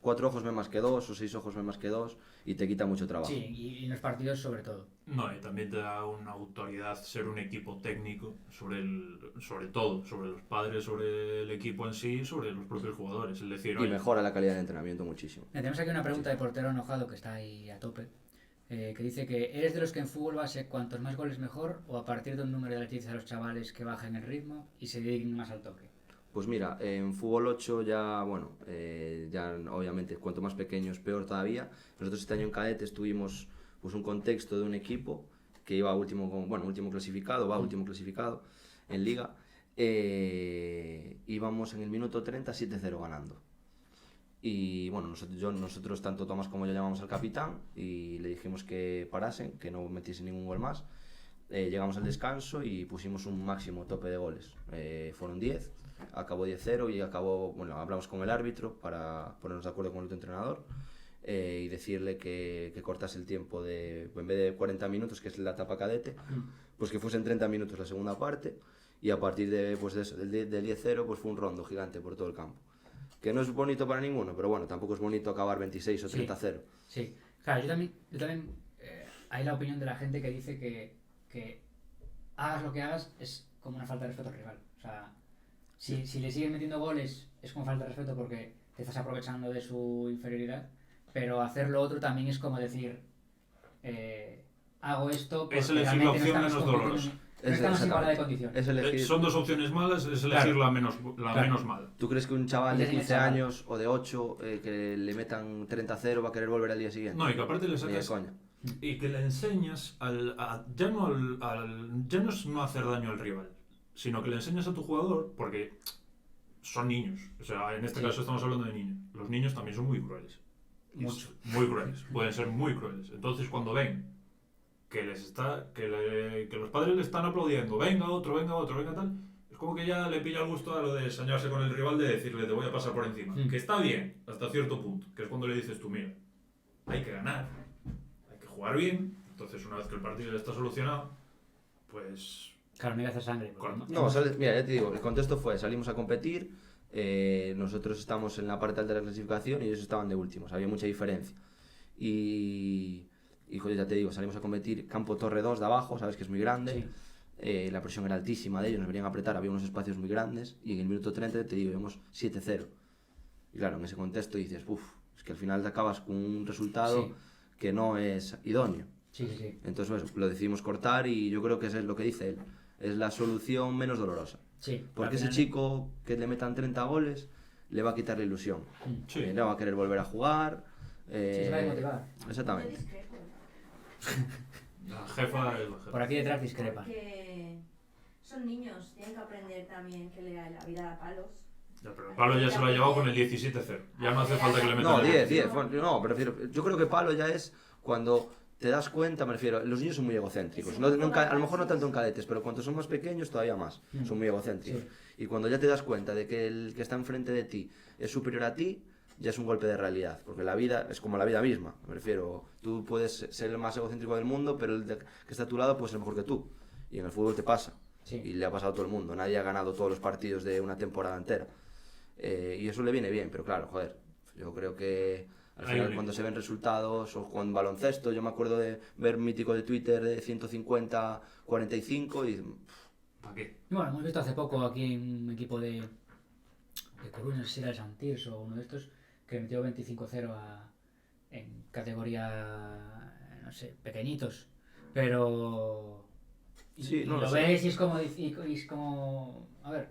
4 ojos ven más que 2 o 6 ojos ven más que 2 y te quita mucho trabajo. Sí, y en los partidos sobre todo. No, y también te da una autoridad ser un equipo técnico sobre todo, sobre los padres, sobre el equipo en sí, sobre los propios jugadores. Es decir, Y oye, mejora la calidad de entrenamiento muchísimo. Tenemos aquí una pregunta de portero enojado que está ahí a tope, que dice que ¿eres de los que en fútbol base cuantos más goles mejor o a partir de un número de dices a los chavales que bajen el ritmo y se dediquen más al toque? Pues mira, en fútbol 8 ya, bueno, ya obviamente cuanto más pequeños peor todavía. Nosotros este año en cadetes tuvimos pues un contexto de un equipo que iba último último clasificado en liga. Íbamos en el minuto 30 7-0 ganando. Y bueno, nosotros tanto Tomás como yo llamamos al capitán y le dijimos que parasen, que no metiesen ningún gol más. Llegamos al descanso y pusimos un máximo tope de goles. Fueron 10, acabó 10-0 y hablamos con el árbitro para ponernos de acuerdo con el otro entrenador y decirle que cortase el tiempo en vez de 40 minutos, que es la etapa cadete, pues que fuesen 30 minutos la segunda parte y a partir de eso, del 10-0 pues fue un rondo gigante por todo el campo. Que no es bonito para ninguno, pero bueno, tampoco es bonito acabar 26 o 30-0. Sí, claro, yo también hay la opinión de la gente que dice que hagas lo que hagas es como una falta de respeto al rival. O sea, si le sigues metiendo goles es como falta de respeto porque te estás aprovechando de su inferioridad, pero hacer lo otro también es como decir, hago esto porque Es elegir la realmente opción estamos menos compitiendo dolorosa. no estamos en igualdad de condiciones. Es elegir. son dos opciones malas, es elegir la menos mala. ¿Tú crees que un chaval de Entonces, 15 chaval. años o de 8 que le metan 30-0 va a querer volver al día siguiente? No, y que aparte le Ni de sacas coña. y que le enseñas ya no es no hacer daño al rival, sino que le enseñas a tu jugador, porque son niños, o sea, en este Sí. caso estamos hablando de niños. Los niños también son muy crueles. Mucho. Muy crueles, pueden ser muy crueles. Entonces cuando ven que los padres le están aplaudiendo, venga otro, venga tal, es como que ya le pilla el gusto a lo de ensañarse con el rival, de decirle te voy a pasar por encima. Que está bien, hasta cierto punto, que es cuando le dices tú, mira, hay que ganar, hay que jugar bien. Entonces una vez que el partido ya está solucionado, pues Claro, no hay que hacer sangre. porque Correcto. No, mira, ya te digo, el contexto fue, salimos a competir, nosotros estamos en la parte alta de la clasificación y ellos estaban de últimos, había mucha diferencia. Y joder, ya te digo, salimos a competir, campo Torre 2 de abajo, sabes que es muy grande, la presión era altísima de ellos, nos venían a apretar, había unos espacios muy grandes y en el minuto 30 te digo, íbamos 7-0. Y claro, en ese contexto dices, es que al final te acabas con un resultado Sí. que no es idóneo. Sí, sí, sí. Entonces lo decidimos cortar y yo creo que eso es lo que dice él, es la solución menos dolorosa. Sí, Porque al ese final- chico que le metan 30 goles le va a quitar la ilusión. sí. No va a querer volver a jugar. Sí, se va a desmotivar. Yo Exactamente. discrepo, La jefa es la jefa. Por aquí detrás discrepa. porque son niños, tienen que aprender también que la vida da palos. Ya, pero el palo ya se lo ha llevado con el 17-0. Ya no hace falta que le metan No, el 10, 10. 10. Bueno, no, prefiero. Yo creo que palo ya es cuando te das cuenta, me refiero, los niños son muy egocéntricos. A lo mejor no tanto en cadetes, pero cuando son más pequeños todavía más. Son muy egocéntricos. Y cuando ya te das cuenta de que el que está enfrente de ti es superior a ti, ya es un golpe de realidad. Porque la vida es como la vida misma. Me refiero, tú puedes ser el más egocéntrico del mundo, pero que está a tu lado puede ser mejor que tú. Y en el fútbol te pasa. Sí. Y le ha pasado a todo el mundo. Nadie ha ganado todos los partidos de una temporada entera. Y eso le viene bien, pero claro, joder, yo creo que al final cuando se ven resultados o con baloncesto, yo me acuerdo de ver mítico de Twitter de 150-45 y... ¿Para qué? Y bueno, hemos visto hace poco aquí un equipo de Coruña, no sé si era el Santirs o uno de estos, que le metió 25-0 en categoría, no sé, pequeñitos. Pero... Sí, no lo lo sé. ves y es como... A ver,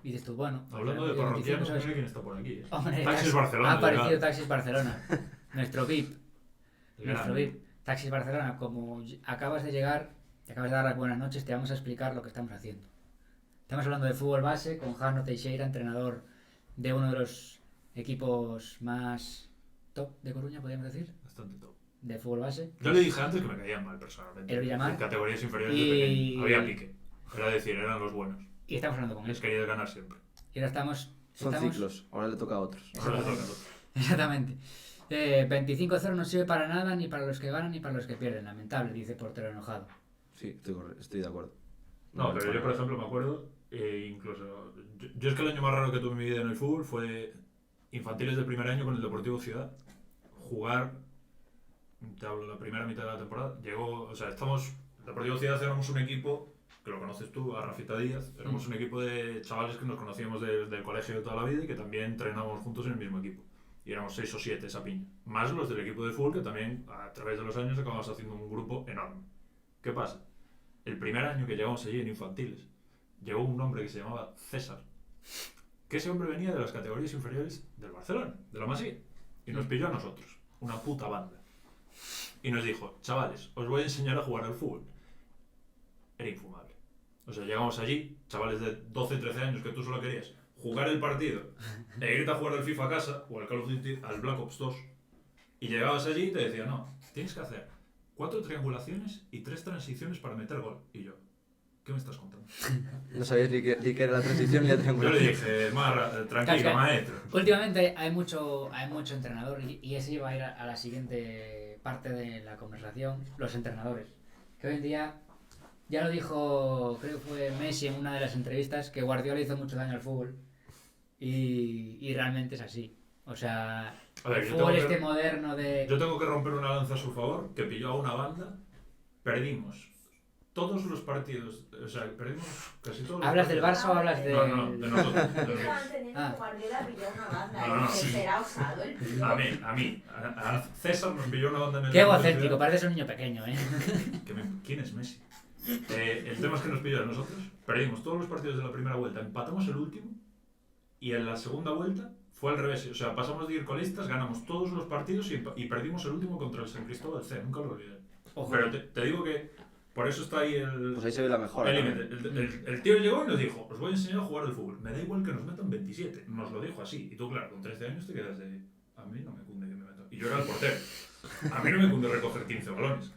y dices tú, bueno... Hablando de el 25, parroquianos, ¿sabes? mira quién está por aquí. Hombre, Taxis Barcelona. ha aparecido llega. Taxis Barcelona, nuestro VIP. Nuestro Grande. VIP, Taxis Barcelona, como acabas de llegar, te acabas de dar las buenas noches, te vamos a explicar lo que estamos haciendo. Estamos hablando de fútbol base con Jano Teixeira, entrenador de uno de los equipos más top de Coruña, podríamos decir, Bastante top. de fútbol base. Yo le dije antes que me caían mal personalmente. El Villamar. En categorías inferiores de Y- pequeño. Había pique. Era decir, eran los buenos. Y estamos hablando con él. Les quería ganar siempre. Y ahora estamos... Son ciclos, ahora le toca a otros. Ahora les toca a todos. Exactamente. 25-0 no sirve para nada, ni para los que ganan ni para los que pierden. Lamentable, dice Portero enojado. Sí, estoy de acuerdo. No, pero yo, por ejemplo, me acuerdo, incluso... Yo es que el año más raro que tuve en mi vida en el fútbol fue infantiles del primer año con el Deportivo Ciudad. Jugar, te hablo, la primera mitad de la temporada, llegó... O sea, Deportivo Ciudad éramos un equipo, que lo conoces tú, a Rafita Díaz, éramos un equipo de chavales que nos conocíamos del colegio de toda la vida y que también entrenábamos juntos en el mismo equipo. Y éramos 6 o 7 esa piña. Más los del equipo de fútbol que también, a través de los años, acabamos haciendo un grupo enorme. ¿Qué pasa? El primer año que llegamos allí en infantiles, llegó un hombre que se llamaba César, que ese hombre venía de las categorías inferiores del Barcelona, de la Masía, y nos pilló a nosotros, una puta banda. Y nos dijo, chavales, os voy a enseñar a jugar al fútbol. Era infumable. O sea, llegamos allí, chavales de 12, 13 años que tú solo querías jugar el partido e irte a jugar al FIFA a casa o al Call of Duty, al Black Ops 2, y llegabas allí y te decía, no, tienes que hacer 4 triangulaciones y 3 transiciones para meter gol. Y yo, ¿qué me estás contando? No sabías ni qué era la transición ni la Yo triangulación. le dije, tranquilo, Claro, maestro. Últimamente hay mucho entrenador y ese va a ir a la siguiente parte de la conversación, los entrenadores. Que hoy en día, ya lo dijo, creo que fue Messi en una de las entrevistas, que Guardiola hizo mucho daño al fútbol y realmente es así. O sea, A ver, el yo fútbol tengo este que- moderno de... Yo tengo que romper una lanza a su favor, que pilló a una banda, perdimos todos los partidos, o sea, perdimos casi todos los ¿Hablas del partidos. Barça o hablas del...? No, de nosotros. de nosotros. Estaban teniendo Ah. que Guardiola pilló una banda No, no, y sí. será usado el tío. A César nos pilló una banda en el Qué campo de egocéntrico, ciudad. pareces un niño pequeño, ¿eh? ¿Quién es Messi? El tema es que nos pilló a nosotros, perdimos todos los partidos de la primera vuelta, empatamos el último y en la segunda vuelta fue al revés. O sea, pasamos de ir colistas, ganamos todos los partidos y perdimos el último contra el San Cristóbal C, nunca lo olvidé. Ojo. Pero te digo que por eso está ahí el... Pues ahí se ve la mejora. el también. límite. El tío llegó y nos dijo, os voy a enseñar a jugar al fútbol. Me da igual que nos metan 27. Nos lo dijo así. Y tú, claro, con 13 años te quedas de... A mí no me cunde que me metan. Y yo era el portero. A mí no me cunde recoger 15 balones.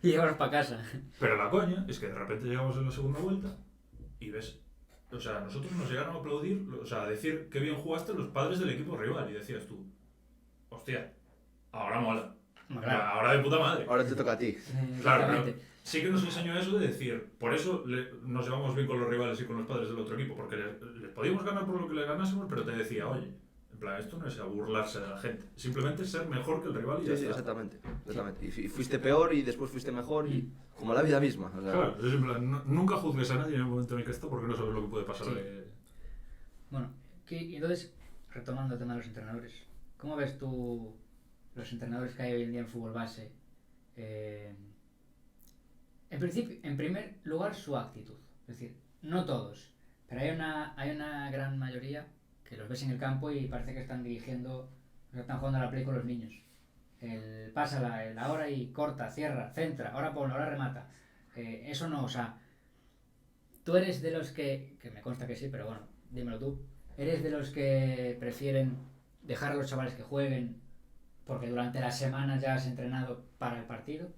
Y llevarlos para casa. Pero la coña es que de repente llegamos en la segunda vuelta y ves... O sea, nosotros nos llegaron a aplaudir, o sea, a decir qué bien jugaste los padres del equipo rival. Y decías tú, hostia, ahora mola. Claro. Ahora de puta madre. Ahora te toca a ti. Claro, Exactamente. pero sí que nos enseñó eso de decir, por eso nos llevamos bien con los rivales y con los padres del otro equipo, porque les podíamos ganar por lo que le ganásemos, pero te decía, oye, en plan, esto no es a burlarse de la gente, simplemente es ser mejor que el rival y ya Sí, sí, está. exactamente. Y fuiste peor y después fuiste mejor y como la vida misma. O sea, Claro, es en plan, nunca juzgues a nadie en el momento en el que está porque no sabes lo que puede pasar. Sí. Bueno, y entonces, retomando el tema de los entrenadores, ¿cómo ves tú los entrenadores que hay hoy en día en fútbol base? En principio, en primer lugar, su actitud. Es decir, no todos, pero hay una gran mayoría que los ves en el campo y parece que están dirigiendo, o sea, están jugando a la play con los niños. Pásala, ahora y corta, cierra, centra, ahora ponlo, ahora remata. Eso no, o sea, tú eres de los que me consta que sí, pero bueno, dímelo tú, ¿eres de los que prefieren dejar a los chavales que jueguen porque durante la semana ya has entrenado para el partido?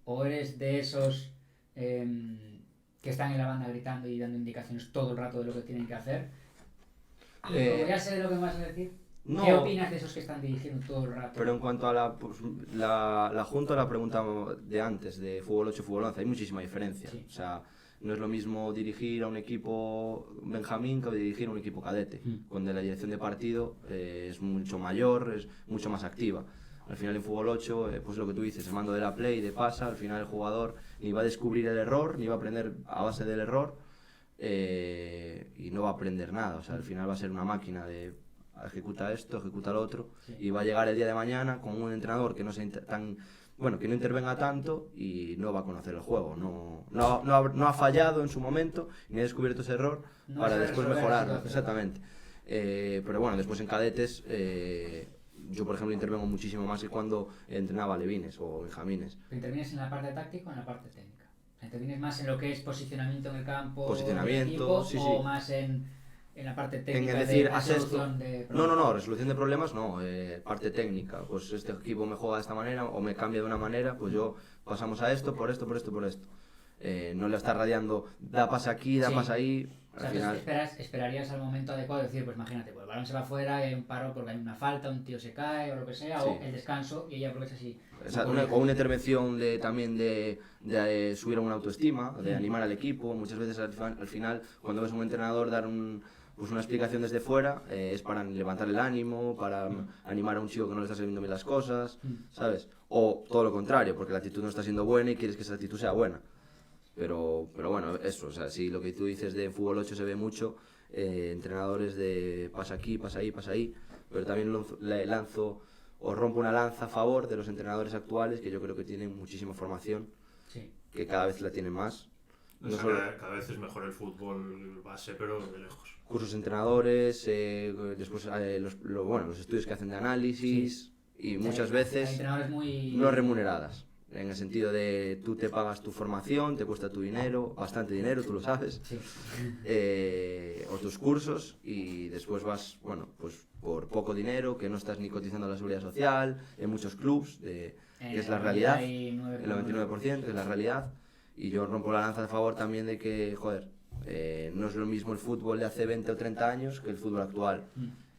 ¿O eres de esos que están en la banda gritando y dando indicaciones todo el rato de lo que tienen que hacer? Y como ya sé de lo que me vas a decir, no, ¿qué opinas de esos que están dirigiendo todo el rato? pero en cuanto a la junto a la pregunta de antes, de fútbol 8 fútbol 11, hay muchísima diferencia. Sí. O sea, No es lo mismo dirigir a un equipo benjamín que dirigir a un equipo cadete, donde la dirección de partido es mucho mayor, es mucho más activa. Al final en fútbol 8, pues lo que tú dices, el mando de la play, de pasa, al final el jugador ni va a descubrir el error, ni va a aprender a base del error, y no va a aprender nada. O sea, al final va a ser una máquina de ejecuta esto, ejecuta lo otro, y va a llegar el día de mañana con un entrenador que no sea que no intervenga tanto y no va a conocer el juego. No ha fallado en su momento ni ha descubierto ese error para después mejorarlo. Exactamente. Pero bueno, después en cadetes, yo por ejemplo intervengo muchísimo más que cuando entrenaba alevines o benjamines. ¿Intervienes en la parte táctica o en la parte técnica? ¿Intervienes más en lo que es posicionamiento en el campo, posicionamiento, equipo, o más en la parte técnica decir, de haz resolución esto. de problemas? No, resolución de problemas no, parte técnica. Pues este equipo me juega de esta manera o me cambia de una manera, pues yo pasamos a esto, por esto. No le está radiando, da pasa aquí, da pasa ahí. O sea, final... esperarías al momento adecuado de decir, pues imagínate, pues el balón se va afuera y hay un paro porque hay una falta, un tío se cae o lo que sea, o el descanso y ella aprovecha así. O una intervención también de subir a una autoestima, de animar al equipo. Muchas veces al final, cuando ves a un entrenador dar una explicación desde fuera, es para levantar el ánimo, para animar a un chico que no le está saliendo bien las cosas, ¿sabes? O todo lo contrario, porque la actitud no está siendo buena y quieres que esa actitud sea buena. Pero bueno, eso, o sea, si lo que tú dices de fútbol 8 se ve mucho, entrenadores de pasa aquí, pasa ahí, pero también lanzo o rompo una lanza a favor de los entrenadores actuales, que yo creo que tienen muchísima formación, que cada vez la tienen más. Cada vez es mejor el fútbol base, pero de lejos. Cursos de entrenadores, después los estudios que hacen de análisis, y muchas veces no remuneradas. En el sentido de tú te pagas tu formación, te cuesta tu dinero, bastante dinero, tú lo sabes, o tus cursos, y después vas, pues por poco dinero, que no estás ni cotizando a la seguridad social, en muchos clubs, que es la realidad, el 99%, que es la realidad, y yo rompo la lanza a favor también de que, no es lo mismo el fútbol de hace 20 o 30 años que el fútbol actual,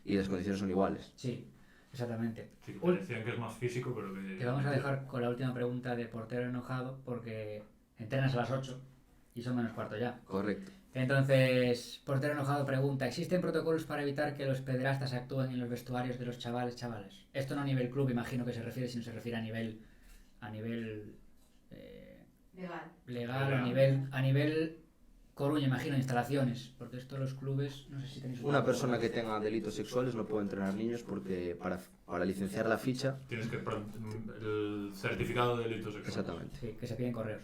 y las condiciones son iguales. Sí. Exactamente. Sí, decían que es más físico, pero que... Te vamos a dejar con la última pregunta de portero enojado, porque entrenas a las 8 y son menos cuarto ya. Correcto. Entonces, portero enojado pregunta, ¿existen protocolos para evitar que los pederastas actúen en los vestuarios de los chavales? Esto no a nivel club, imagino que se refiere, sino se refiere a nivel legal, a nivel Coruña, imagino, instalaciones, porque esto los clubes, no sé si tenéis... Una persona que tenga delitos sexuales no puede entrenar niños porque para licenciar la ficha... Tienes que el certificado de delitos sexuales. Exactamente. Sí, que se piden correos.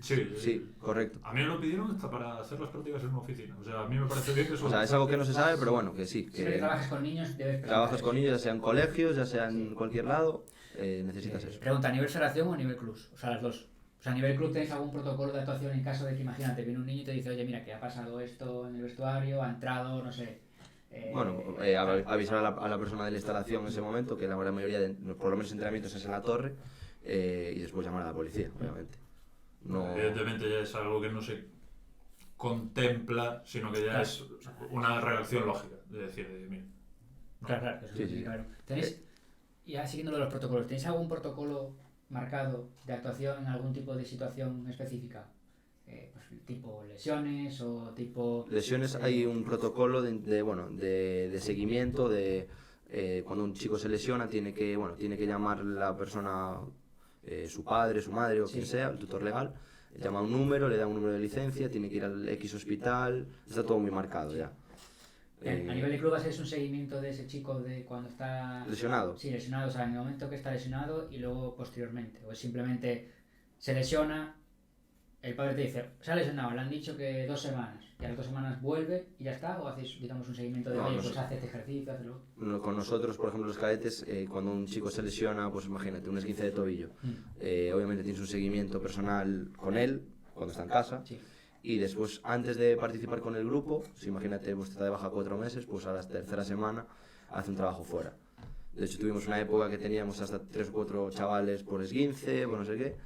Sí, correcto. A mí me lo pidieron hasta para hacer las prácticas en una oficina. O sea, a mí me parece bien que eso... O sea, es algo que no se sabe, pero bueno, que sí. Siempre que trabajas con niños debes... Trabajas con niños, ya sea en colegios, ya sea en cualquier lado, necesitas eso. Pregunta, ¿a nivel federación o a nivel club? O sea, las dos. O sea, a nivel club, ¿tenéis algún protocolo de actuación en caso de que, imagínate, viene un niño y te dice, oye, mira, que ha pasado esto en el vestuario, ha entrado, no sé... avisar a la persona de la instalación en ese momento, que la gran mayoría de por lo menos entrenamientos es en la torre, y después llamar a la policía, obviamente. No... Evidentemente ya es algo que no se contempla, sino que ya es una reacción lógica, de decir, mira... No. Claro, eso sí. Claro. ¿Tenéis, ya siguiendo los protocolos, ¿tenéis algún protocolo marcado de actuación en algún tipo de situación específica? Pues, tipo lesiones o tipo... Lesiones, hay un protocolo de seguimiento, cuando un chico se lesiona tiene que llamar la persona, su padre, su madre o quien sea, el tutor legal, llama un número, le da un número de licencia, tiene que ir al X hospital, está todo muy marcado ya. A nivel de club es un seguimiento de ese chico de cuando está... ¿Lesionado? Sí, lesionado, o sea, en el momento que está lesionado y luego posteriormente. O simplemente se lesiona, el padre te dice, se ha lesionado, le han dicho que 2 semanas, y a las 2 semanas vuelve y ya está, o hacéis, digamos, un seguimiento de, pues hace este ejercicio, hazlo. Con nosotros, por ejemplo, los cadetes, cuando un chico se lesiona, pues imagínate, un esguince de tobillo, obviamente tienes un seguimiento personal con él, cuando está en casa. Sí. Y después, antes de participar con el grupo, si imagínate, pues está de baja 4 meses, pues a la tercera semana hace un trabajo fuera. De hecho, tuvimos una época que teníamos hasta 3 o 4 chavales por esguince, por no sé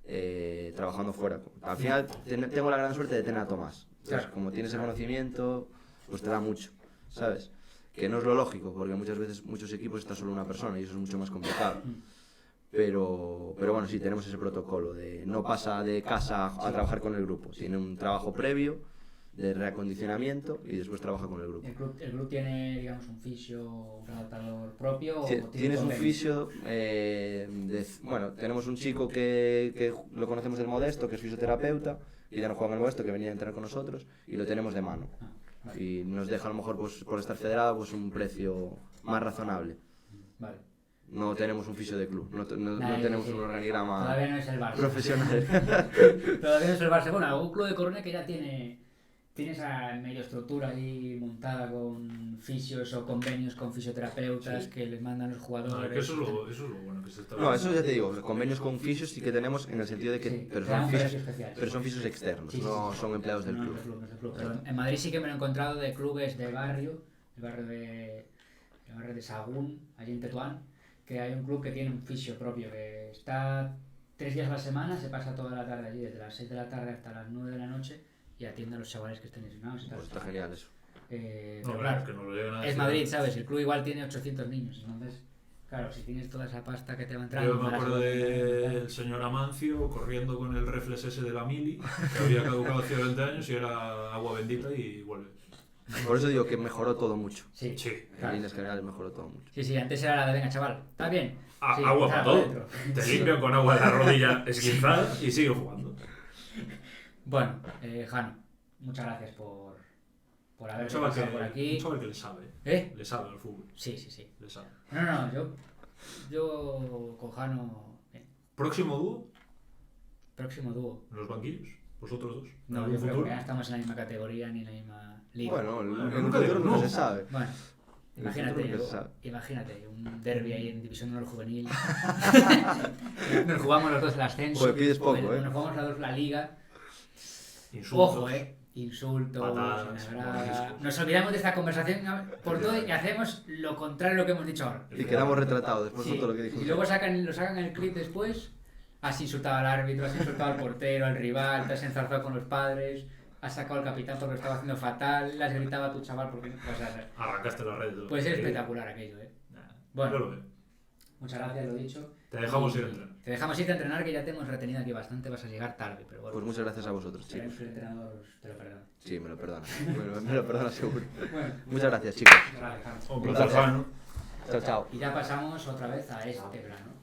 qué, trabajando fuera. Al final, tengo la gran suerte de tener a Tomás. Entonces, como tienes el conocimiento, pues te da mucho, ¿sabes? Que no es lo lógico, porque muchas veces muchos equipos está solo una persona y eso es mucho más complicado. Pero bueno, sí, tenemos ese protocolo de no pasa de casa a trabajar con el grupo. Tiene un trabajo previo de reacondicionamiento y después trabaja con el grupo. ¿El club tiene, digamos, un fisio, un adaptador propio? Tienes un fisio, bueno, tenemos un chico que lo conocemos del Modesto, que es fisioterapeuta, y ya no juega en el Modesto, que venía a entrenar con nosotros, y lo tenemos de mano. Vale. Y nos deja a lo mejor, pues, por estar federado, pues un precio más razonable. Vale. No tenemos un fisio de club, no Nadie, tenemos sí. un organigrama Todavía no es el Barça. profesional. Todavía no es el Barça. Bueno, algún club de Coruña que ya tiene esa medio estructura ahí montada con fisios o convenios con fisioterapeutas que les mandan los jugadores. Que eso es lo bueno que se está No, eso ya te digo, convenios con fisios sí que tenemos en el sentido de que Sí, pero te dan son un fisios, precio especial. pero son fisios externos, Sí, sí, no sí. son empleados del No, club. no es del club. Pero en Madrid sí que me lo he encontrado de clubes de barrio, el barrio de Sagún, allí en Tetuán, que hay un club que tiene un fisio propio, que está 3 días a la semana, se pasa toda la tarde allí, desde las 6 de la tarde hasta las 9 de la noche, y atiende a los chavales que estén lesionados. Pues está genial eso. No, Pero claro, que no lo llegan a es decir. Madrid, ¿sabes? El club igual tiene 800 niños, entonces, claro, si tienes toda esa pasta que te va entrando... Yo me acuerdo del señor Amancio corriendo con el reflex ese de la Mili, que había caducado hace 20 años y era agua bendita y vuelve. Por eso digo que mejoró todo mucho. Sí, Sí. En claro. líneas generales mejoró todo mucho. Sí, antes era la de venga, chaval, ¿está bien? Sí, Agua para claro, todo. dentro. Te limpian con agua de la rodilla esguinzada y sigue jugando. Bueno, Jano, muchas gracias por Un haber chaval, pasado por aquí. un chaval que le sabe. ¿Eh? Le sabe al fútbol. Sí, sí, sí. Le sabe. No, yo con Jano... ¿Próximo dúo? Próximo dúo. ¿En los banquillos? ¿Vosotros dos? No, ¿En yo un creo futuro? que ya estamos en la misma categoría ni en la misma liga. Bueno, en un nunca futuro digo no no. se sabe. Bueno, En el futuro nunca se sabe. imagínate, un derbi ahí en División de Honor Juvenil. Nos jugamos los dos el ascenso. Pues pides poco, ¿eh? Nos jugamos los dos la liga. Insultos. Ojo, insultos, Patadas, en la grada. mordiscos. Nos olvidamos de esta conversación por todo y hacemos lo contrario de lo que hemos dicho ahora. Y quedamos retratados después Sí, de todo lo que dijo. y luego lo sacan el clip después. Has insultado al árbitro, has insultado al portero, al rival, te has enzarzado con los padres, has sacado al capitán porque lo estaba haciendo fatal, le has gritado a tu chaval porque... O sea, Arrancaste la red. puede ser espectacular aquello, ¿eh? Nah, Bueno. yo lo veo. Muchas gracias, lo dicho. Te dejamos Y- ir a entrenar. Te dejamos ir a entrenar, que ya te hemos retenido aquí bastante, vas a llegar tarde, pero bueno. Pues muchas gracias a vosotros, si eres chicos. un entrenador, te lo perdono. Sí, me lo perdona. Me lo perdona seguro. Bueno, Muchas gracias, chicos. muchas gracias, Carlos. Un placer. placer, Jano. Chao, chao. Y ya pasamos otra vez a este plano.